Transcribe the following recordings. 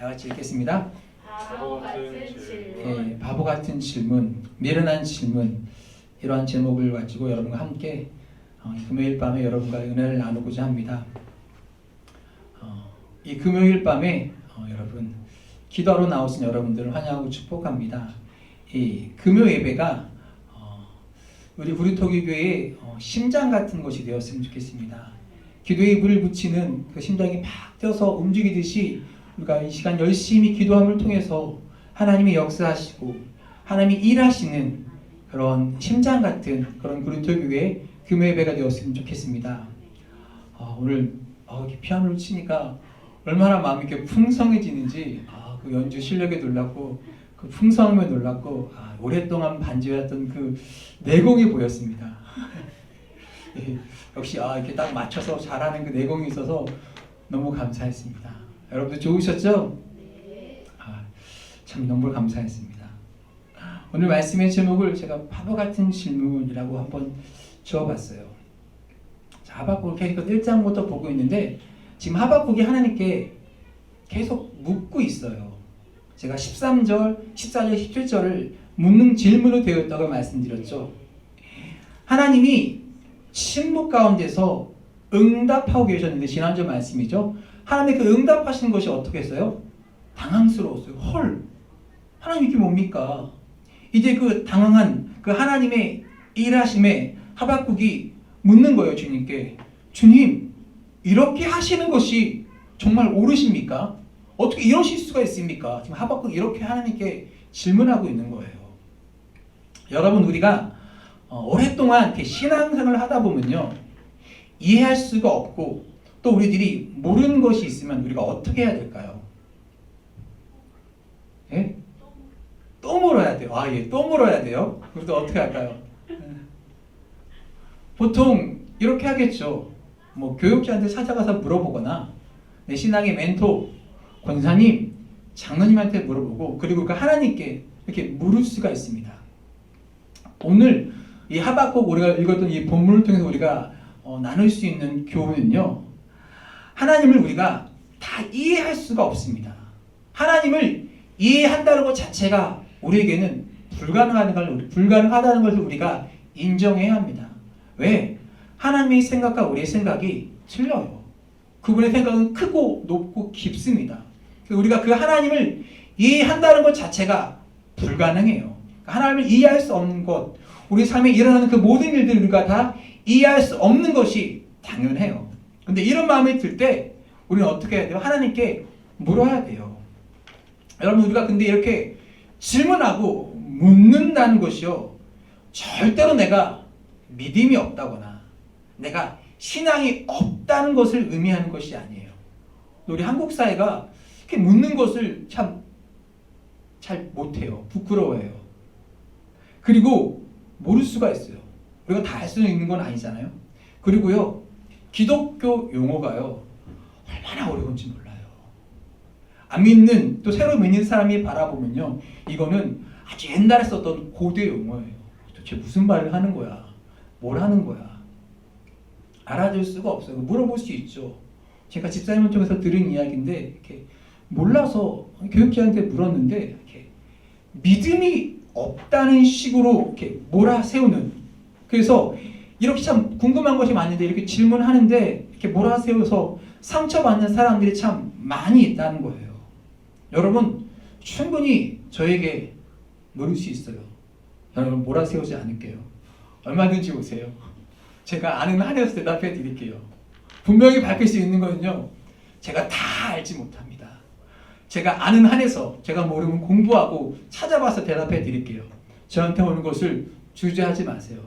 다 같이 읽겠습니다. 바보 같은 질문. 바보 같은 질문, 미련한 질문, 이러한 제목을 가지고 여러분과 함께 금요일 밤에 여러분과 은혜를 나누고자 합니다. 이 금요일 밤에 여러분 기도하러 나오신 여러분들을 환영하고 축복합니다. 이 금요 예배가 우리 부르토기교회의 심장 같은 것이 되었으면 좋겠습니다. 기도에 불을 붙이는 그 심장이 팍 뛰어서 움직이듯이 우리가 이 시간 열심히 기도함을 통해서 하나님이 역사하시고 하나님이 일하시는 그런 심장 같은 그런 부르토기교회의 금요 예배가 되었으면 좋겠습니다. 오늘 이렇게 피아노를 치니까 얼마나 마음이 이렇게 풍성해지는지 그 연주 실력에 놀랐고 그 풍성함에 놀랐고 오랫동안 반주해왔던 그 내공이 보였습니다. 역시 이렇게 딱 맞춰서 잘하는 그 내공이 있어서 너무 감사했습니다. 여러분들 좋으셨죠? 참 너무 감사했습니다. 오늘 말씀의 제목을 제가 바보 같은 질문이라고 한번 지어봤어요. 자, 하박국 계속 1장부터 보고 있는데 지금 하박국이 하나님께 계속 묻고 있어요. 제가 13절, 14절, 17절을 묻는 질문으로 되어 있다고 말씀드렸죠. 하나님이 침묵 가운데서 응답하고 계셨는데 지난주 말씀이죠. 하나님의 그 응답하시는 것이 어떻게 했어요? 당황스러웠어요. 헐, 하나님 이게 뭡니까? 이제 그 당황한 그 하나님의 일하심에 하박국이 묻는 거예요. 주님께. 주님, 이렇게 하시는 것이 정말 옳으십니까? 어떻게 이러실 수가 있습니까? 지금 하박국이 이렇게 하나님께 질문하고 있는 거예요. 여러분, 우리가 오랫동안 이렇게 신앙생활을 하다 보면요, 이해할 수가 없고 또 우리들이 모르는 것이 있으면 우리가 어떻게 해야 될까요? 예? 또 물어야 돼요. 또 물어야 돼요. 그래도 어떻게 할까요? 보통 이렇게 하겠죠. 교육자한테 찾아가서 물어보거나 내 신앙의 멘토, 권사님, 장로님한테 물어보고 그리고 그 하나님께 이렇게 물을 수가 있습니다. 오늘 이 하박국 우리가 읽었던 이 본문을 통해서 우리가 나눌 수 있는 교훈은요, 하나님을 우리가 다 이해할 수가 없습니다. 하나님을 이해한다는 것 자체가 우리에게는 불가능하다는 것을 우리가 인정해야 합니다. 왜? 하나님의 생각과 우리의 생각이 틀려요. 그분의 생각은 크고 높고 깊습니다. 우리가 그 하나님을 이해한다는 것 자체가 불가능해요. 하나님을 이해할 수 없는 것, 우리 삶에 일어나는 그 모든 일들을 우리가 다 이해할 수 없는 것이 당연해요. 근데 이런 마음이 들 때 우리는 어떻게 해야 돼요? 하나님께 물어야 돼요. 여러분, 우리가 근데 이렇게 질문하고 묻는다는 것이요, 절대로 내가 믿음이 없다거나 내가 신앙이 없다는 것을 의미하는 것이 아니에요. 우리 한국 사회가 이렇게 묻는 것을 참 잘 못해요. 부끄러워해요. 그리고 모를 수가 있어요. 우리가 다 할 수 있는 건 아니잖아요. 그리고요, 기독교 용어가요, 얼마나 어려운지 몰라요. 안 믿는, 또 새로 믿는 사람이 바라보면요, 이거는 아주 옛날에 썼던 고대 용어예요. 도대체 무슨 말을 하는 거야? 뭘 하는 거야? 알아들 수가 없어요. 물어볼 수 있죠. 제가 집사님을 통해서 들은 이야기인데, 이렇게 몰라서 교육자한테 물었는데, 이렇게 믿음이 없다는 식으로 이렇게 몰아세우는. 그래서 이렇게 참 궁금한 것이 많은데 이렇게 질문하는데 이렇게 몰아세워서 상처받는 사람들이 참 많이 있다는 거예요. 여러분, 충분히 저에게 물을 수 있어요. 여러분, 몰아세우지 않을게요. 얼마든지 오세요. 제가 아는 한에서 대답해 드릴게요. 분명히 밝힐 수 있는 거는요, 제가 다 알지 못합니다. 제가 아는 한에서 제가 모르면 공부하고 찾아봐서 대답해 드릴게요. 저한테 오는 것을 주저하지 마세요.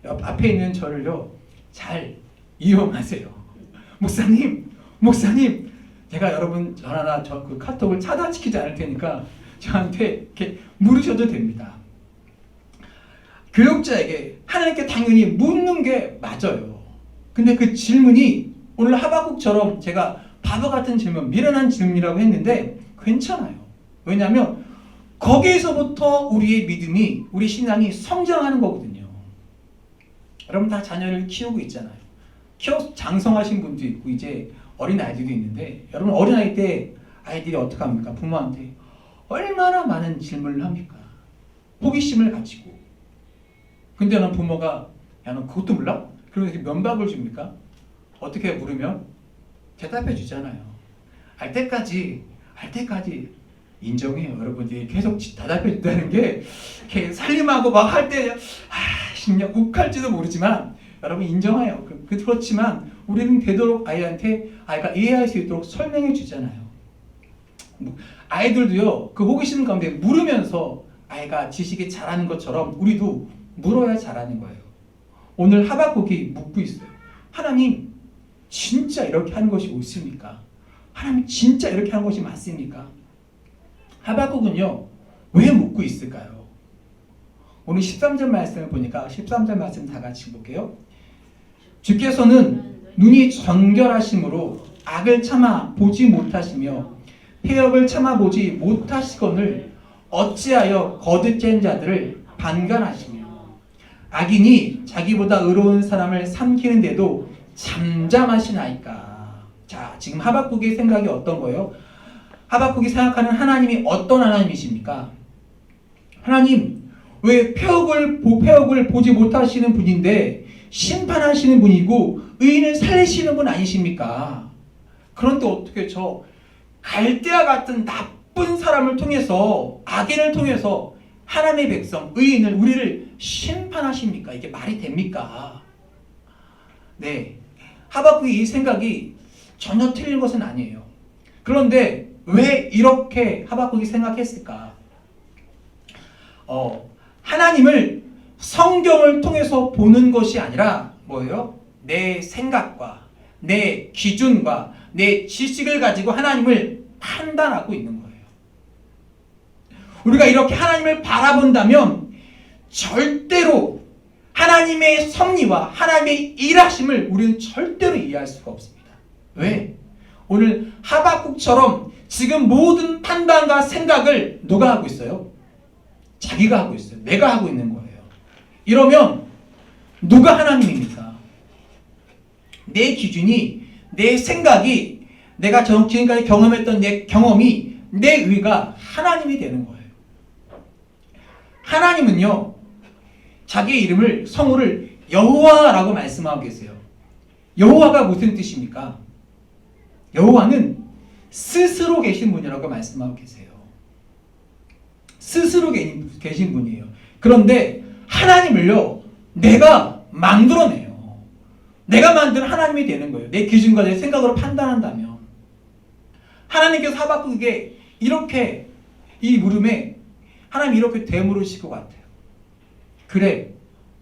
앞에 있는 저를요, 잘 이용하세요. 목사님, 제가 여러분 전화나 그 카톡을 차단시키지 않을 테니까 저한테 이렇게 물으셔도 됩니다. 교육자에게 하나님께 당연히 묻는 게 맞아요. 근데 그 질문이 오늘 하박국처럼 제가 바보 같은 질문, 미련한 질문이라고 했는데 괜찮아요. 왜냐하면 거기에서부터 우리의 믿음이, 우리 신앙이 성장하는 거거든요. 여러분 다 자녀를 키우고 있잖아요. 키워서 장성하신 분도 있고 이제 어린아이들도 있는데, 여러분 어린아이 때 아이들이 어떻게 합니까? 부모한테 얼마나 많은 질문을 합니까? 호기심을 가지고. 근데 는 부모가 야, 너 그것도 몰라? 그러면서 면박을 줍니까? 어떻게 물으면 대답해 주잖아요. 알 때까지 인정해요. 여러분들이 계속 대답해 준다는 게 이렇게 살림하고 막 할 때 그냥 욱할지도 모르지만 여러분 인정해요. 그렇지만 우리는 되도록 아이가 이해할 수 있도록 설명해 주잖아요. 아이들도요, 그 호기심 가운데 물으면서 아이가 지식이 자라는 것처럼 우리도 물어야 자라는 거예요. 오늘 하박국이 묻고 있어요. 하나님, 진짜 이렇게 하는 것이 옳습니까? 하나님, 진짜 이렇게 하는 것이 맞습니까? 하박국은요, 왜 묻고 있을까요? 오늘 13절 말씀을 보니까 13절 말씀 다 같이 볼게요. 주께서는 눈이 정결하심으로 악을 참아 보지 못하시며 폐역을 참아 보지 못하시거늘 어찌하여 거듭된 자들을 반간하시며 악인이 자기보다 의로운 사람을 삼키는데도 잠잠하시나이까. 자, 지금 하박국의 생각이 어떤 거예요? 하박국이 생각하는 하나님이 어떤 하나님이십니까? 하나님, 왜 폐역을 보지 못하시는 분인데 심판하시는 분이고 의인을 살리시는 분 아니십니까? 그런데 어떻게 저 갈대아 같은 나쁜 사람을 통해서, 악인을 통해서 하나님의 백성, 의인을, 우리를 심판하십니까? 이게 말이 됩니까? 네, 하박국의 이 생각이 전혀 틀린 것은 아니에요. 그런데 왜 이렇게 하박국이 생각했을까? 하나님을 성경을 통해서 보는 것이 아니라 뭐예요? 내 생각과 내 기준과 내 지식을 가지고 하나님을 판단하고 있는 거예요. 우리가 이렇게 하나님을 바라본다면 절대로 하나님의 섭리와 하나님의 일하심을 우리는 절대로 이해할 수가 없습니다. 왜? 오늘 하박국처럼 지금 모든 판단과 생각을 누가 하고 있어요? 자기가 하고 있어요. 내가 하고 있는 거예요. 이러면 누가 하나님입니까? 내 기준이, 내 생각이, 내가 지금까지 경험했던 내 경험이, 내 의가 하나님이 되는 거예요. 하나님은요, 자기의 이름을, 성호를 여호와라고 말씀하고 계세요. 여호와가 무슨 뜻입니까? 여호와는 스스로 계신 분이라고 말씀하고 계세요. 스스로 계신 분이에요. 그런데 하나님을요, 내가 만들어내요. 내가 만든 하나님이 되는 거예요. 내 기준과 내 생각으로 판단한다면. 하나님께서 하박국에게 이렇게, 이 물음에 하나님이 이렇게 되물으실 것 같아요. 그래,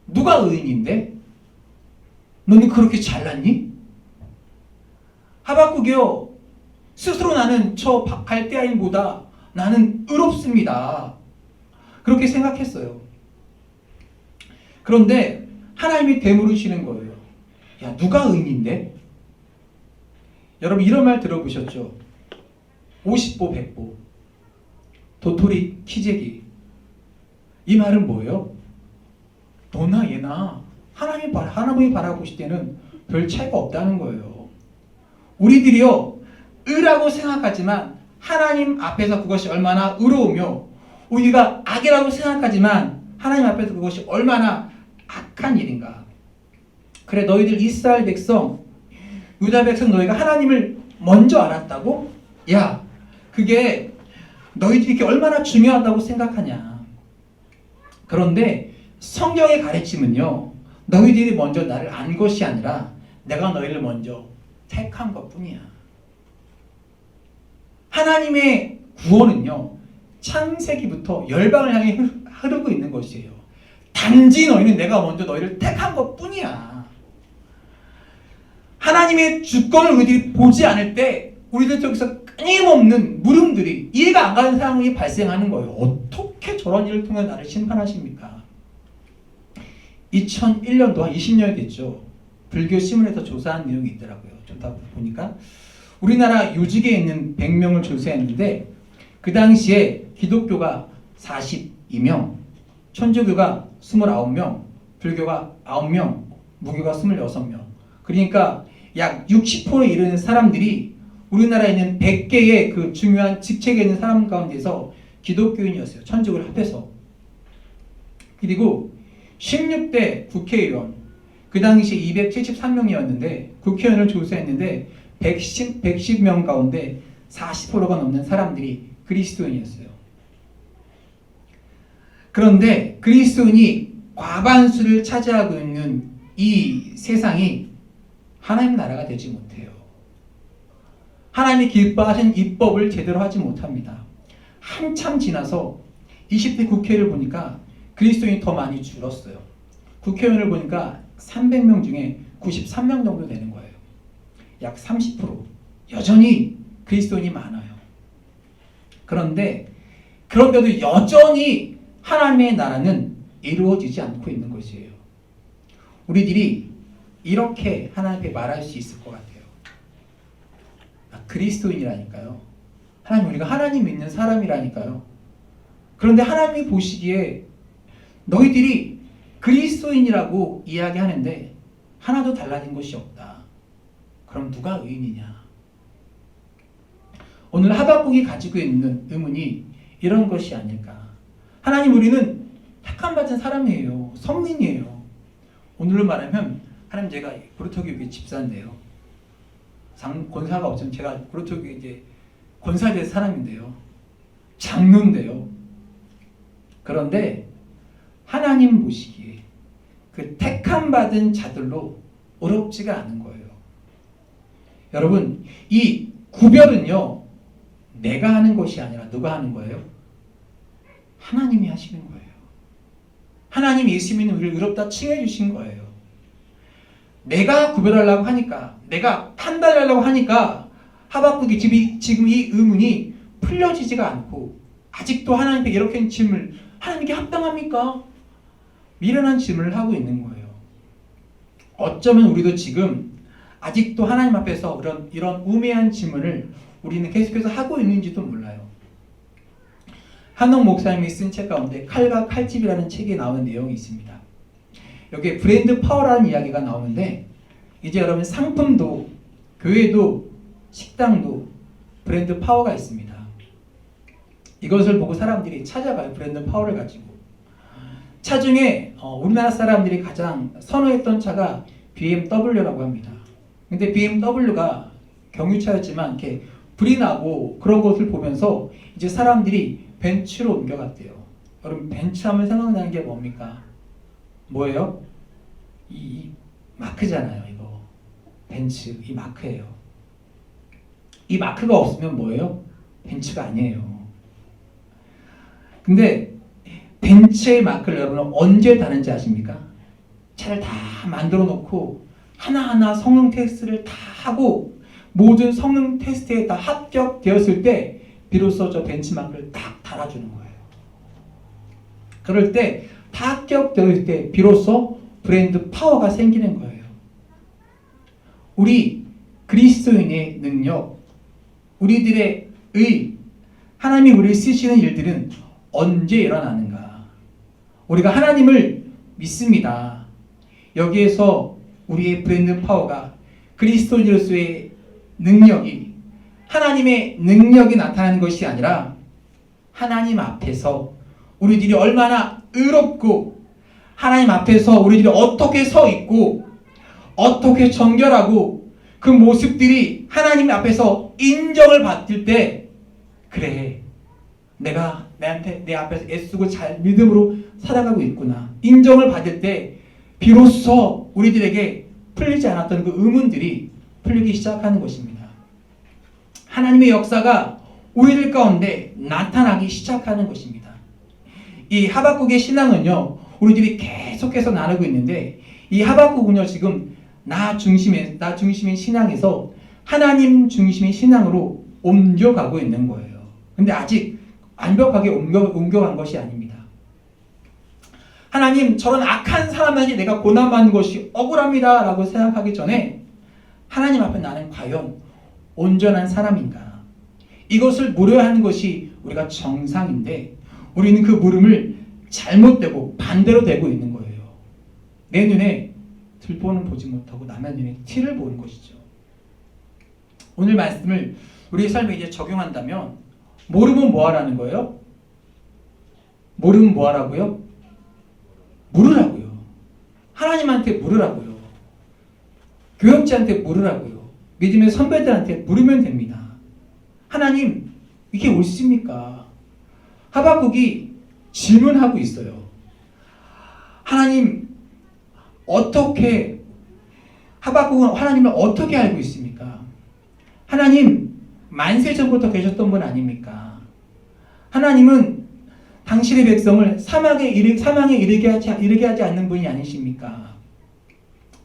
누가 의인인데? 너는 그렇게 잘났니? 하박국이요, 스스로 나는 저 갈대아인보다 나는 의롭습니다. 그렇게 생각했어요. 그런데 하나님이 되물으시는 거예요. 야, 누가 의인인데? 여러분 이런 말 들어보셨죠? 50보 100보 도토리 키재기. 이 말은 뭐예요? 너나 얘나 하나님이 바라보실 때는 별 차이가 없다는 거예요. 우리들이요, 의라고 생각하지만 하나님 앞에서 그것이 얼마나 의로우며, 우리가 악이라고 생각하지만 하나님 앞에서 그것이 얼마나 악한 일인가. 그래, 너희들 이스라엘 백성, 유다 백성, 너희가 하나님을 먼저 알았다고? 야, 그게 너희들이 이렇게 얼마나 중요하다고 생각하냐. 그런데 성경의 가르침은요, 너희들이 먼저 나를 안 것이 아니라 내가 너희를 먼저 택한 것뿐이야. 하나님의 구원은요, 창세기부터 열방을 향해 흐르고 있는 것이에요. 단지 너희는 내가 먼저 너희를 택한 것뿐이야. 하나님의 주권을 우리들이 보지 않을 때 우리들 쪽에서 끊임없는 물음들이, 이해가 안 가는 상황이 발생하는 거예요. 어떻게 저런 일을 통해 나를 심판하십니까? 2001년도 한 20년이 됐죠. 불교 신문에서 조사한 내용이 있더라고요. 좀 다 보니까 우리나라 요직에 있는 100명을 조사했는데 그 당시에 기독교가 42명, 천주교가 29명, 불교가 9명, 무교가 26명. 그러니까 약 60%에 이르는 사람들이 우리나라에 있는 100개의 그 중요한 직책에 있는 사람 가운데서 기독교인이었어요. 천주교를 합해서. 그리고 16대 국회의원, 그 당시 273명이었는데 국회의원을 조사했는데 110명 가운데 40%가 넘는 사람들이 그리스도인이었어요. 그런데 그리스도인이 과반수를 차지하고 있는 이 세상이 하나님 나라가 되지 못해요. 하나님이 기뻐하신 입법을 제대로 하지 못합니다. 한참 지나서 20대 국회를 보니까 그리스도인이 더 많이 줄었어요. 국회의원을 보니까 300명 중에 93명 정도 되는 거예요. 약 30%. 여전히 그리스도인이 많아요. 그런데도 여전히 하나님의 나라는 이루어지지 않고 있는 것이에요. 우리들이 이렇게 하나님 앞에 말할 수 있을 것 같아요. 그리스도인이라니까요. 하나님, 우리가 하나님 믿는 사람이라니까요. 그런데 하나님이 보시기에 너희들이 그리스도인이라고 이야기하는데 하나도 달라진 것이 없다. 그럼 누가 의인이냐? 오늘 하박국이 가지고 있는 의문이 이런 것이 아닐까. 하나님, 우리는 택함받은 사람이에요. 성민이에요. 오늘로 말하면 하나님, 제가 고려토교회 집사인데요. 권사가 없으면 제가 고려토교회 이제 권사될 사람인데요. 장로인데요. 그런데 하나님 보시기에 그 택함받은 자들로 어렵지가 않은 거예요. 여러분, 이 구별은요, 내가 하는 것이 아니라 누가 하는 거예요? 하나님이 하시는 거예요. 하나님 예수님이 우리를 의롭다 칭해 주신 거예요. 내가 구별하려고 하니까, 내가 판단하려고 하니까 하박국이 지금 이 의문이 풀려지지가 않고 아직도 하나님께 이렇게 질문을, 하나님께 합당합니까? 미련한 질문을 하고 있는 거예요. 어쩌면 우리도 지금 아직도 하나님 앞에서 이런 우매한 질문을 우리는 계속해서 하고 있는지도 몰라요. 한옥 목사님이 쓴 책 가운데 칼과 칼집이라는 책에 나오는 내용이 있습니다. 여기에 브랜드 파워라는 이야기가 나오는데, 이제 여러분, 상품도 교회도 식당도 브랜드 파워가 있습니다. 이것을 보고 사람들이 찾아가요. 브랜드 파워를 가지고. 차 중에 우리나라 사람들이 가장 선호했던 차가 BMW라고 합니다. 근데 BMW가 경유차였지만 이렇게 불이 나고 그런 것을 보면서 이제 사람들이 벤츠로 옮겨갔대요. 여러분, 벤츠 하면 생각나는 게 뭡니까? 뭐예요? 이 마크잖아요. 이거 벤츠, 이 마크예요. 이 마크가 없으면 뭐예요? 벤츠가 아니에요. 근데 벤츠의 마크를 여러분은 언제 다는지 아십니까? 차를 다 만들어 놓고 하나하나 성능 테스트를 다 하고 모든 성능 테스트에 다 합격되었을 때 비로소 저 벤츠 마크를 딱 달아주는 거예요. 그럴 때 다 합격되었을 때 비로소 브랜드 파워가 생기는 거예요. 우리 그리스도인의 능력, 우리들의 의, 하나님이 우리를 쓰시는 일들은 언제 일어나는가? 우리가 하나님을 믿습니다. 여기에서 우리의 브랜드 파워가, 그리스도인으로서의 능력이, 하나님의 능력이 나타나는 것이 아니라 하나님 앞에서 우리들이 얼마나 의롭고, 하나님 앞에서 우리들이 어떻게 서 있고 어떻게 정결하고 그 모습들이 하나님 앞에서 인정을 받을 때, 그래, 내가 내 앞에서 애쓰고 잘 믿음으로 살아가고 있구나, 인정을 받을 때 비로소 우리들에게 풀리지 않았던 그 의문들이 풀리기 시작하는 것입니다. 하나님의 역사가 우리들 가운데 나타나기 시작하는 것입니다. 이 하박국의 신앙은요, 우리들이 계속해서 나누고 있는데, 이 하박국은요, 지금 나 중심의 신앙에서 하나님 중심의 신앙으로 옮겨가고 있는 거예요. 근데 아직 완벽하게 옮겨간 것이 아닙니다. 하나님, 저런 악한 사람에게 내가 고난받는 것이 억울합니다 라고 생각하기 전에 하나님 앞에 나는 과연 온전한 사람인가? 이것을 물어야 하는 것이 우리가 정상인데, 우리는 그 물음을 잘못되고 반대로 되고 있는 거예요. 내 눈에 들보는 보지 못하고 남의 눈에 티를 보는 것이죠. 오늘 말씀을 우리 삶에 이제 적용한다면 모르면 뭐 하라는 거예요? 모르면 뭐 하라고요? 물으라고요. 하나님한테 물으라고요. 교역자한테 물으라고요. 믿음의 선배들한테 물으면 됩니다. 하나님, 이게 옳습니까? 하박국이 질문하고 있어요. 하나님, 하박국은 하나님을 어떻게 알고 있습니까? 하나님, 만세 전부터 계셨던 분 아닙니까? 하나님은 당신의 백성을 사망에 이르게 하지 않는 분이 아니십니까?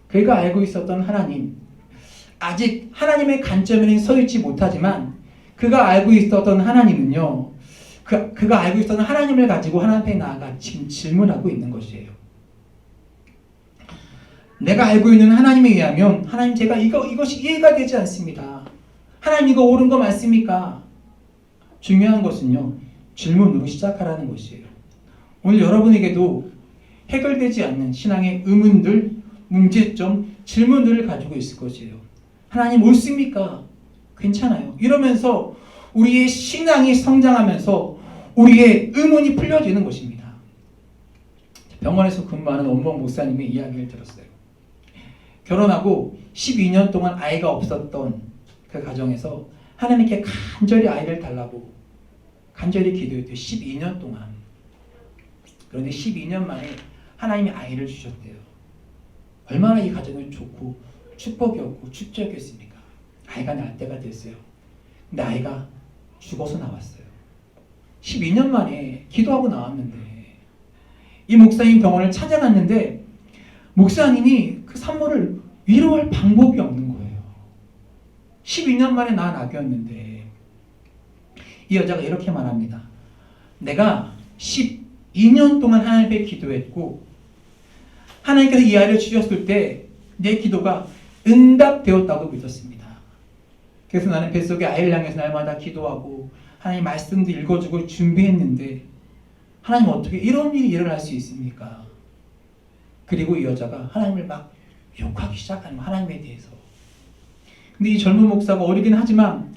그가 알고 있었던 하나님, 아직 하나님의 관점에는 서 있지 못하지만 그가 알고 있었던 하나님은요, 그가 알고 있었던 하나님을 가지고 하나님 앞에 나아가 지금 질문하고 있는 것이에요. 내가 알고 있는 하나님에 의하면 하나님, 제가 이것이 이해가 되지 않습니다. 하나님, 이거 옳은 거 맞습니까? 중요한 것은요, 질문으로 시작하라는 것이에요. 오늘 여러분에게도 해결되지 않는 신앙의 의문들, 문제점, 질문들을 가지고 있을 것이에요. 하나님, 옳습니까? 괜찮아요. 이러면서 우리의 신앙이 성장하면서 우리의 의문이 풀려지는 것입니다. 병원에서 근무하는 원봉 목사님의 이야기를 들었어요. 결혼하고 12년 동안 아이가 없었던 그 가정에서 하나님께 간절히 아이를 달라고 간절히 기도했대요. 12년 동안. 그런데 12년 만에 하나님이 아이를 주셨대요. 얼마나 이 가정이 좋고 축복이었고 축적이었습니까? 아이가 낳을 때가 됐어요. 근데 아이가 죽어서 나왔어요. 12년 만에 기도하고 나왔는데 이 목사님 병원을 찾아갔는데 목사님이 그 산모를 위로할 방법이 없는 거예요. 12년 만에 낳은 아기였는데 이 여자가 이렇게 말합니다. 내가 12년 동안 하나님께 기도했고 하나님께서 이 아이를 주셨을 때 내 기도가 응답되었다고 믿었습니다. 그래서 나는 뱃속에 아이를 향해서 날마다 기도하고 하나님 말씀도 읽어주고 준비했는데 하나님, 어떻게 이런 일이 일어날 수 있습니까? 그리고 이 여자가 하나님을 막 욕하기 시작하는 거예요. 하나님에 대해서. 근데 이 젊은 목사가 어리긴 하지만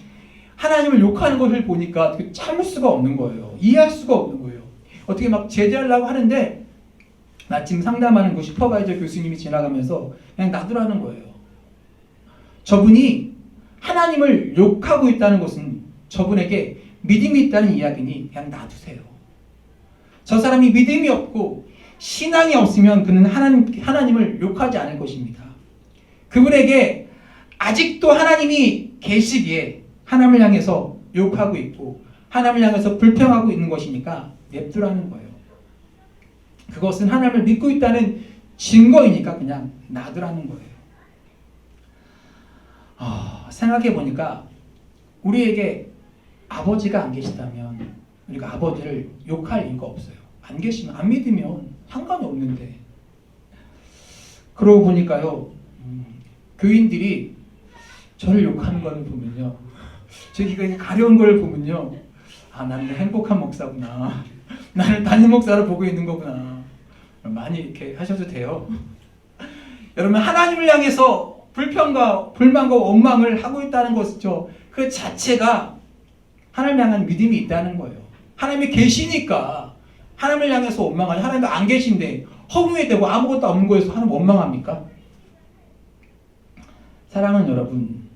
하나님을 욕하는 것을 보니까 참을 수가 없는 거예요. 이해할 수가 없는 거예요. 어떻게 막 제재하려고 하는데 나 지금 상담하는 그 슈퍼바이저 교수님이 지나가면서 그냥 놔두라는 거예요. 저분이 하나님을 욕하고 있다는 것은 저분에게 믿음이 있다는 이야기니 그냥 놔두세요. 저 사람이 믿음이 없고 신앙이 없으면 그는 하나님을 욕하지 않을 것입니다. 그분에게 아직도 하나님이 계시기에 하나님을 향해서 욕하고 있고 하나님을 향해서 불평하고 있는 것이니까 냅두라는 거예요. 그것은 하나님을 믿고 있다는 증거이니까 그냥 놔두라는 거예요. 생각해 보니까 우리에게 아버지가 안 계시다면 우리가 아버지를 욕할 이유가 없어요. 안 계시면, 안 믿으면 상관이 없는데. 그러고 보니까요, 교인들이 저를 욕하는 걸 보면요, 저기가 가려운 걸 보면요, 나는 행복한 목사구나, 나는 담임 목사를 보고 있는 거구나, 많이 이렇게 하셔도 돼요. 여러분, 하나님을 향해서 불평과 불만과 원망을 하고 있다는 것이죠. 그 자체가 하나님을 향한 믿음이 있다는 거예요. 하나님이 계시니까 하나님을 향해서 원망하지, 하나님이 안 계신데 허무해되고 아무것도 없는 거에서 하나님 원망합니까? 사랑하는 여러분,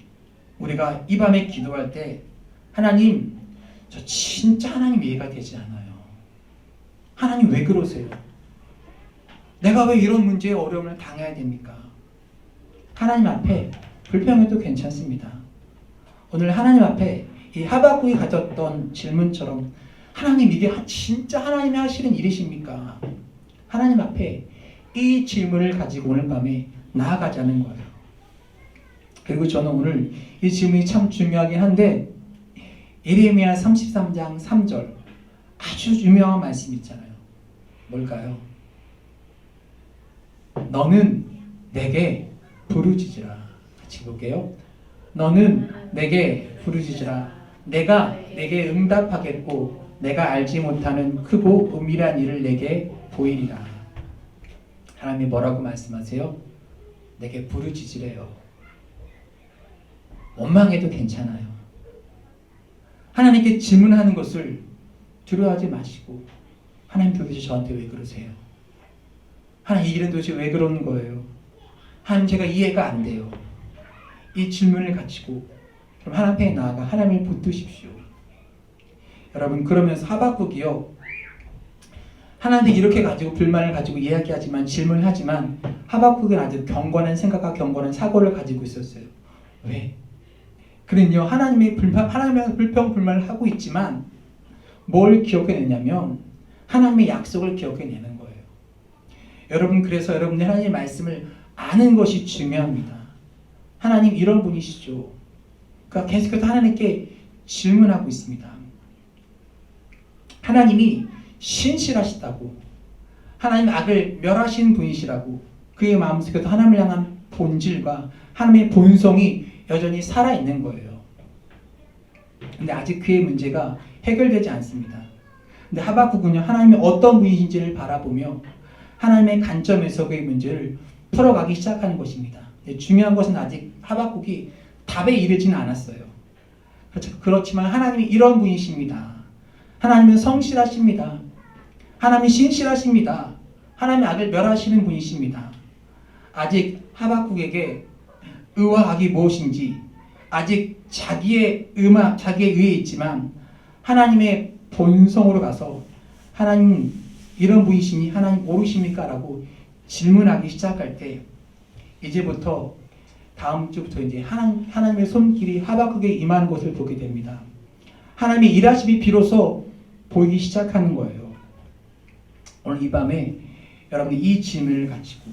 우리가 이 밤에 기도할 때 하나님, 저 진짜 하나님 이해가 되지 않아요. 하나님 왜 그러세요? 내가 왜 이런 문제에 어려움을 당해야 됩니까? 하나님 앞에 불평해도 괜찮습니다. 오늘 하나님 앞에 이 하박국이 가졌던 질문처럼 하나님, 이게 진짜 하나님이 하시는 일이십니까? 하나님 앞에 이 질문을 가지고 오늘 밤에 나아가자는 거예요. 그리고 저는 오늘 이 질문이 참 중요하긴 한데 예레미야 33장 3절 아주 유명한 말씀이 있잖아요. 뭘까요? 너는 내게 부르짖으라. 같이 볼게요. 너는 내게 부르짖으라. 내가 내게 응답하겠고 내가 알지 못하는 크고 은밀한 일을 내게 보이리라. 하나님이 뭐라고 말씀하세요? 내게 부르짖으래요. 원망해도 괜찮아요. 하나님께 질문하는 것을 두려워하지 마시고 하나님 도대체 저한테 왜 그러세요? 하나님 이 일은 도대체 왜 그러는 거예요? 하나님 제가 이해가 안 돼요. 이 질문을 가지고 그럼 하나님 앞에 나아가 하나님을 붙드십시오. 여러분 그러면서 하박국이요 하나님한테 이렇게 가지고 불만을 가지고 이야기하지만 질문을 하지만 하박국은 아주 경건한 생각과 경건한 사고를 가지고 있었어요. 왜? 그는요 하나님의 불평불만을 하고 있지만 뭘 기억해내냐면 하나님의 약속을 기억해내는 거예요. 여러분 그래서 여러분의 하나님의 말씀을 아는 것이 중요합니다. 하나님 이런 분이시죠. 그러니까 계속해서 하나님께 질문하고 있습니다. 하나님이 신실하시다고 하나님 악을 멸하신 분이시라고 그의 마음속에서 하나님을 향한 본질과 하나님의 본성이 여전히 살아있는 거예요. 근데 아직 그의 문제가 해결되지 않습니다. 근데 하박국은요 하나님이 어떤 분이신지를 바라보며 하나님의 관점에서 그의 문제를 풀어가기 시작하는 것입니다. 중요한 것은 아직 하박국이 답에 이르지는 않았어요. 그렇지만 하나님이 이런 분이십니다. 하나님은 성실하십니다. 하나님이 신실하십니다. 하나님의 악을 멸하시는 분이십니다. 아직 하박국에게 의와 악이 무엇인지 아직 자기의 의에 있지만 하나님의 본성으로 가서 하나님 이런 분이시니 하나님 모르십니까? 라고 질문하기 시작할 때 이제부터 다음 주부터 이제 하나님의 손길이 하박국에 임하는 것을 보게 됩니다. 하나님의 일하심이 비로소 보이기 시작하는 거예요. 오늘 이 밤에 여러분이 이 질문을 가지고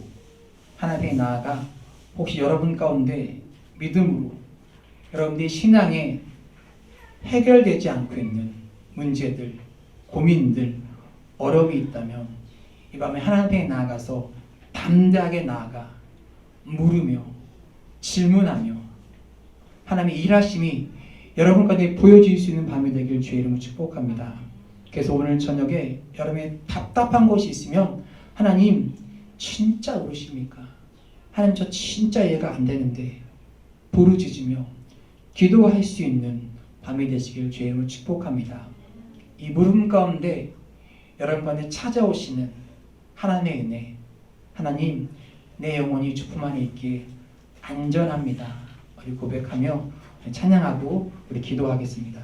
하나님께 나아가 혹시 여러분 가운데 믿음으로 여러분들의 신앙에 해결되지 않고 있는 문제들, 고민들, 어려움이 있다면 이 밤에 하나님께 나아가서 담대하게 나아가 물으며 질문하며 하나님의 일하심이 여러분 가운데 보여질 수 있는 밤이 되길 주의 이름으로 축복합니다. 그래서 오늘 저녁에 여러분의 답답한 것이 있으면 하나님 진짜 모르십니까? 하나님 저 진짜 이해가 안 되는데 부르짖으며 기도할 수 있는 밤이 되시길 주의 이름으로 축복합니다. 이 물음 가운데 여러분 가운데 찾아오시는 하나님의 은혜 하나님 내 영혼이 주품 안에 있기에 안전합니다. 우리 고백하며 찬양하고 우리 기도하겠습니다.